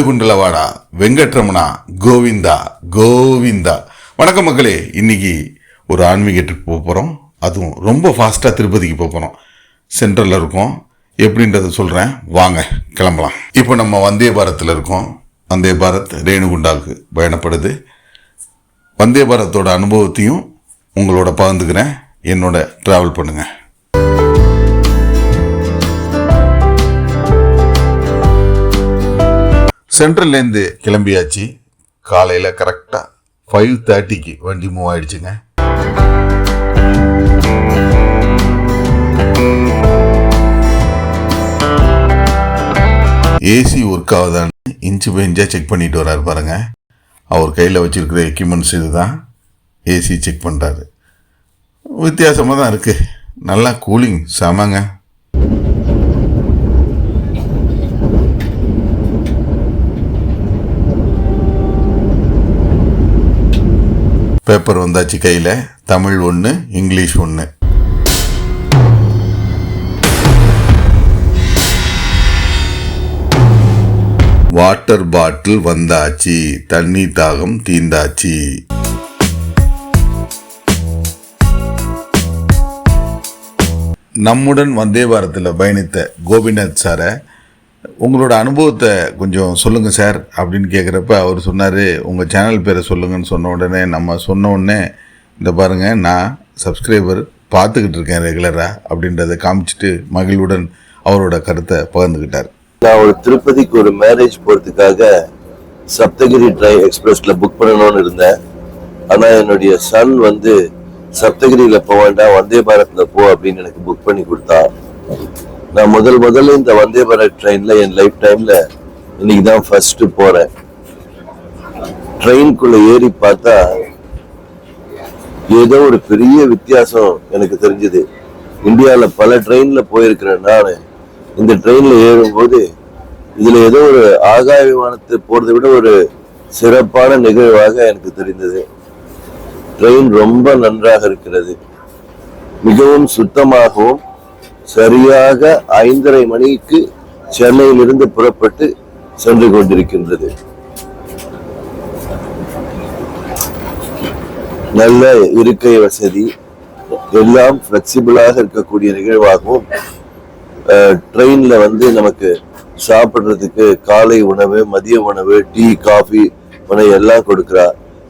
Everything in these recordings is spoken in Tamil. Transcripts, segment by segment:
ஏழுகுண்டலவாடா வெங்கட்ரமணா கோவிந்தா கோவிந்தா. வணக்கம் மக்களே, இன்னைக்கு ஒரு ஆன்மீக ட்ரிப் போக போகிறோம். அதுவும் ரொம்ப ஃபாஸ்ட்டாக திருப்பதிக்கு போக போகிறோம். சென்ட்ரலில் இருக்கோம். எப்படின்றத சொல்கிறேன், வாங்க கிளம்பலாம். இப்போ நம்ம வந்தே பாரத்தில் இருக்கோம். வந்தே பாரத் ரேணுகுண்டாவுக்கு பயணப்படுது. வந்தே பாரத்தோட அனுபவத்தையும் உங்களோட பகிர்ந்துக்கிறேன். என்னோட ட்ராவல் பண்ணுங்கள். சென்ட்ரல்லேருந்து கிளம்பியாச்சு. காலையில் கரெக்டாக 5:30க்கு வண்டி மூவ் ஆயிடுச்சுங்க. ஏசி ஒர்க் ஆகுதான்னு இன்ச்சு பை இன்ச்சாக செக் பண்ணிட்டு வர்றாரு பாருங்க. அவர் கையில் வச்சிருக்கிற எக்யூப்மெண்ட்ஸ் இதுதான். ஏசி செக் பண்ணுறாரு. வித்தியாசமாக தான் இருக்குது. நல்லா கூலிங் செமங்க. பேப்பர் வந்தாச்சு கையில். தமிழ் 1, இங்கிலீஷ் 1. வாட்டர் பாட்டில் வந்தாச்சு. தண்ணி தாகம் தீந்தாச்சு. நம்முடன் வந்தே பாரத்தில் பயணித்த கோபிநாத் சாரை, உங்களோட அனுபவத்தை கொஞ்சம் சொல்லுங்கள் சார் அப்படின்னு கேட்குறப்ப அவர் சொன்னார், உங்கள் சேனல் பேரை சொல்லுங்கன்னு சொன்ன உடனே இந்த பாருங்கள், நான் சப்ஸ்கிரைபர் பார்த்துக்கிட்டு இருக்கேன் ரெகுலராக அப்படின்றத காமிச்சிட்டு மகிழ்வுடன் அவரோட கருத்தை பகிர்ந்துக்கிட்டார். நான் ஒரு திருப்பதிக்கு ஒரு மேரேஜ் போகிறதுக்காக சப்தகிரி எக்ஸ்பிரஸில் புக் பண்ணணும்னு இருந்தேன். ஆனால் என்னுடைய சன் சப்தகிரியில் போக வேண்டாம், வந்தே பாரத்தில் போ அப்படின்னு எனக்கு புக் பண்ணி கொடுத்தான். நான் முதல்ல இந்த வந்தே பாரத் ட்ரெயின்ல என் லைஃப் டைம்ல இன்னைக்கு தான் ஃபர்ஸ்ட் போறேன். ட்ரெயின்குள்ள ஏறி பார்த்தா ஏதோ ஒரு பெரிய வித்தியாசம் எனக்கு தெரிஞ்சது. இந்தியாவில் பல ட்ரெயின்ல போயிருக்கிறேன் நான். இந்த ட்ரெயின்ல ஏறும்போது இதுல ஏதோ ஒரு ஆகாய விமானத்தை போறதை விட ஒரு சிறப்பான நிகழ்வாக எனக்கு தெரிந்தது. ட்ரெயின் ரொம்ப நன்றாக இருக்கிறது. மிகவும் சுத்தமாகவும் சரியாக 5:30 மணிக்கு சென்னையிலிருந்து புறப்பட்டு சென்று கொண்டிருக்கின்றது. நல்ல இருக்கை வசதி, எல்லாம் பிளெக்சிபிளாக இருக்கக்கூடிய நிகழ்வாகவும், ட்ரெயின்ல நமக்கு சாப்பிட்றதுக்கு காலை உணவு, மதிய உணவு, டீ, காஃபி எல்லாம் கொடுக்குறா.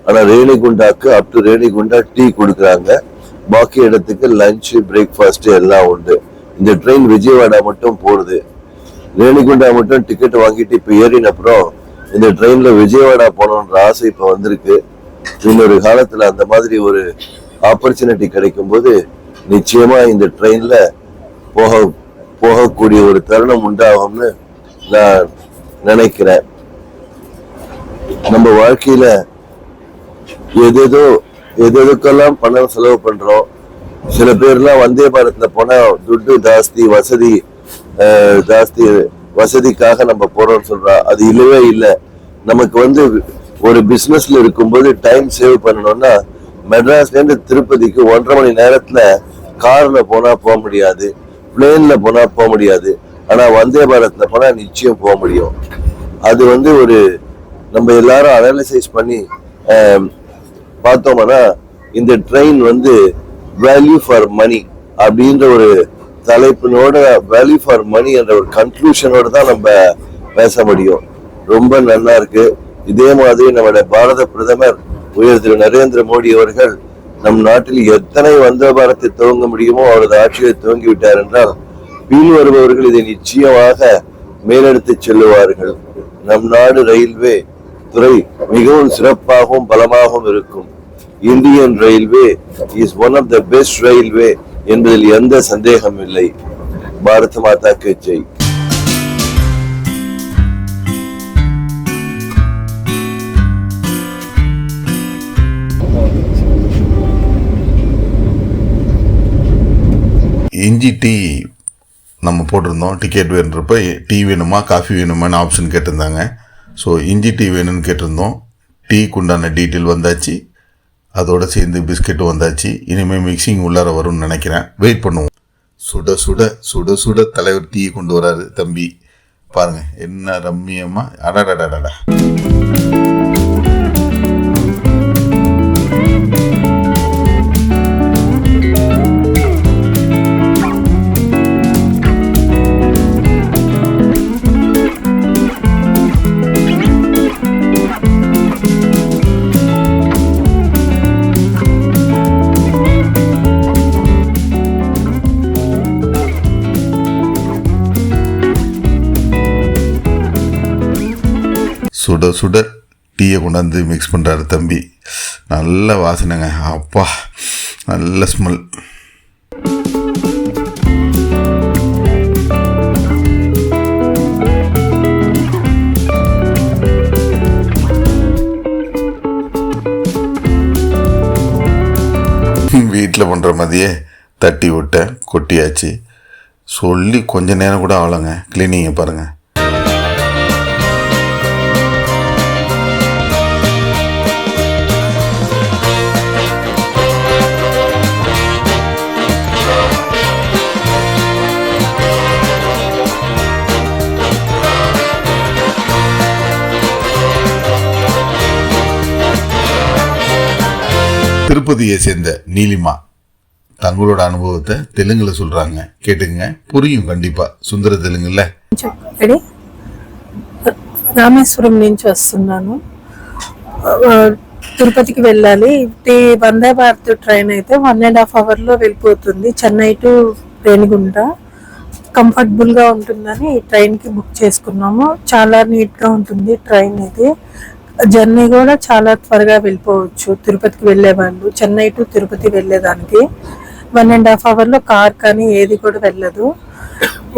ஆனா ரேணிகுண்டாக்கு அப் டு ரேணிகுண்டா டீ கொடுக்குறாங்க. பாக்கி இடத்துக்கு லஞ்ச், பிரேக்ஃபாஸ்ட் எல்லாம் உண்டு. இந்த ட்ரெயின் விஜயவாடா மட்டும் போடுது. ரேணிகுண்டா மட்டும் டிக்கெட் வாங்கிட்டு இப்ப ஏறின அப்புறம் இந்த ட்ரெயின்ல விஜயவாடா போகணுன்ற ஆசை இப்ப வந்திருக்கு. இன்னொரு காலத்துல அந்த மாதிரி ஒரு ஆப்பர்ச்சுனிட்டி கிடைக்கும் போது நிச்சயமா இந்த ட்ரெயின்ல போகக்கூடிய ஒரு தருணம் உண்டாகும்னு நான் நினைக்கிறேன். நம்ம வாழ்க்கையில எதெதுக்கெல்லாம் பணம் செலவு பண்றோம். சில பேர்லாம் வந்தே பாரத்ல போனா துட்டு ஜாஸ்தி, வசதி ஜாஸ்தி, வசதிக்காக நம்ம போறோம்னு சொல்றா. அது இல்லவே இல்லை. நமக்கு ஒரு பிசினஸ்ல இருக்கும்போது டைம் சேவ் பண்ணணும்னா மெட்ராஸ்ல இருந்து திருப்பதிக்கு 1.5 மணி நேரத்துல கார்ல போனா போக முடியாது, பிளேன்ல போனா போக முடியாது. ஆனா வந்தே பாரத்ல போனா நிச்சயம் போக முடியும். அது ஒரு நம்ம எல்லாரும் அனலைசைஸ் பண்ணி பார்த்தோம்னா இந்த ட்ரெயின் வேல்யூ ஃபார் மணி அப்படின்ற ஒரு தலைப்பினோட, வேல்யூ ஃபார் மணி என்ற ஒரு கன்க்ளூஷனோட தான் நம்ம பேச முடியும். ரொம்ப நல்லா இருக்கு. இதே மாதிரி நம்முடைய பாரத பிரதமர் உயர் திரு நரேந்திர மோடி அவர்கள் நம் நாட்டில் எத்தனை வந்தே பாரத்தை துவங்க முடியுமோ அவரது ஆட்சியை துவங்கி விட்டார் என்றால் பின் வருபவர்கள் இதை நிச்சயமாக மேலெடுத்து செல்லுவார்கள். நம் நாடு ரயில்வே துறை மிகவும் சிறப்பாகவும் பலமாகவும் இருக்கும். Indian railway is one of the best railway என்பதில் எந்த சந்தேகம் இல்லை. பாரத் மாதா கி ஜெய். இஞ்சி டீ நம்ம போட்டிருந்தோம். டிக்கெட் வேணுன்றப்ப டீ வேணுமா காஃபி வேணுமான்னு ஆப்ஷன் கேட்டிருந்தாங்க. ஸோ இஞ்சி டீ வேணும்னு கேட்டிருந்தோம். டீக்கு உண்டான டீட்டெயில் வந்தாச்சு. அதோடு சேர்ந்து பிஸ்கெட்டும் வந்தாச்சு. இனிமேல் மிக்சிங் உள்ளார வரும்னு நினைக்கிறேன். வெயிட் பண்ணுவோம். சுட சுட சுட சுட தலைவர் டீ கொண்டு வராரு தம்பி. பாருங்க என்ன ரம்மியமா அடடடடடா. சுட சுட டீயை கொண்டாந்து மிக்ஸ் பண்ணுறாரு தம்பி. நல்ல வாசனைங்க, அப்பா நல்ல ஸ்மெல். வீட்டில் பண்ணுற மாதிரியே தட்டி விட்ட கொட்டியாச்சு. சொல்லி கொஞ்ச நேரம் கூட ஆகலைங்க கிளீனிங்கை பாருங்கள். திருப்பதியை சேர்ந்த நீலிமா தங்களோட அனுபவத்தை தெலுங்குல சொல்றாங்க, கேட்டுங்க, புரியும் கண்டிப்பா. సుందర தெலுங்குல రామేశ్వరం నుంచి వస్తున్నాను. తిరుపతికి వెళ్ళాలి. వందే భారత్ ట్రైన్ అయితే 1.5 hours లో వెళ్ళిపోతుంది. చెన్నై టు రేణిగుంట. కంఫర్టబుల్ గా ఉంటుందని ఈ ట్రైన్ కి బుక్ చేసుకున్నాము. చాలా నీట్ గా ఉంటుంది ట్రైన్. ఇది జర్నీ కూడా చాలా త్వరగా వెళ్ళిపోవచ్చు. తిరుపతికి వెళ్ళే వాళ్ళు చెన్నై టు తిరుపతి వెళ్ళేదానికి 1.5 hours లో కార్ కానీ ఏది కూడా వెళ్ళదు.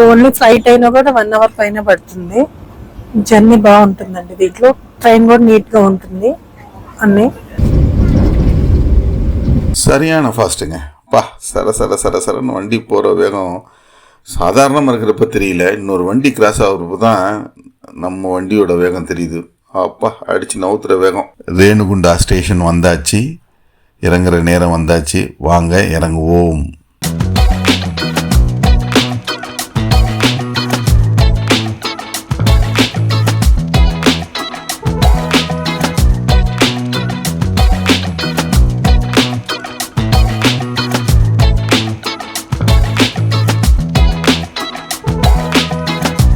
ఓన్లీ ఫ్లైట్ అయినా కూడా 1 hour పైన పడుతుంది. జర్నీ బాగుంటుందండి. దీంట్లో ట్రైన్ కూడా నీట్ గా ఉంటుంది. అన్నీ சரியான ஃபாஸ்ட்டுங்க. பா சர சர சர சரன்னு வண்டி போகிற வேகம் சாதாரணமாக இருக்கிறப்ப தெரியல. இன்னொரு வண்டி கிராஸ் ஆகுறப்ப தான் நம்ம வண்டியோட வேகம் தெரியுது. அப்பா அடிச்சு நவுத்துற வேகம். ரேணுகுண்டா ஸ்டேஷன் வந்தாச்சு, இறங்குற நேரம் வந்தாச்சு, வாங்க இறங்குவோம்.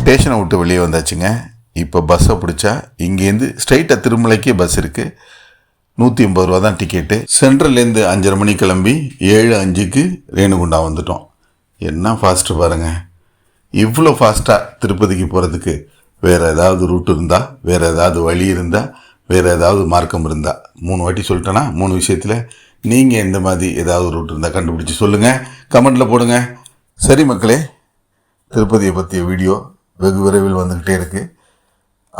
ஸ்டேஷனை விட்டு வெளியே வந்தாச்சுங்க. இப்போ பஸ்ஸை பிடிச்சா இங்கேருந்து ஸ்ட்ரைட்டாக திருமலைக்கே பஸ் இருக்குது. 180 ரூபா தான் டிக்கெட்டு. சென்ட்ரல்லேருந்து 5:30 மணி கிளம்பி 7:05 ரேணுகுண்டா வந்துட்டோம். என்ன ஃபாஸ்ட்டு பாருங்கள். இவ்வளோ ஃபாஸ்ட்டாக திருப்பதிக்கு போகிறதுக்கு வேறு ஏதாவது ரூட் இருந்தால், வேறு ஏதாவது வழி இருந்தால், வேறு ஏதாவது மார்க்கம் இருந்தால், 3 வாட்டி சொல்லிட்டேன்னா 3 விஷயத்தில் நீங்கள் எந்த மாதிரி ஏதாவது ரூட் இருந்தால் கண்டுபிடிச்சி சொல்லுங்கள், கமெண்ட்டில் போடுங்க. சரி மக்களே, திருப்பதியை பற்றிய வீடியோ வெகு விரைவில் வந்துக்கிட்டே இருக்குது.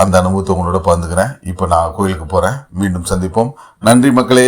அந்த அனுபவத்தை உங்களோட பகிர்ந்துக்கிறேன். இப்போ நான் கோயிலுக்கு போகிறேன். மீண்டும் சந்திப்போம். நன்றி மக்களே.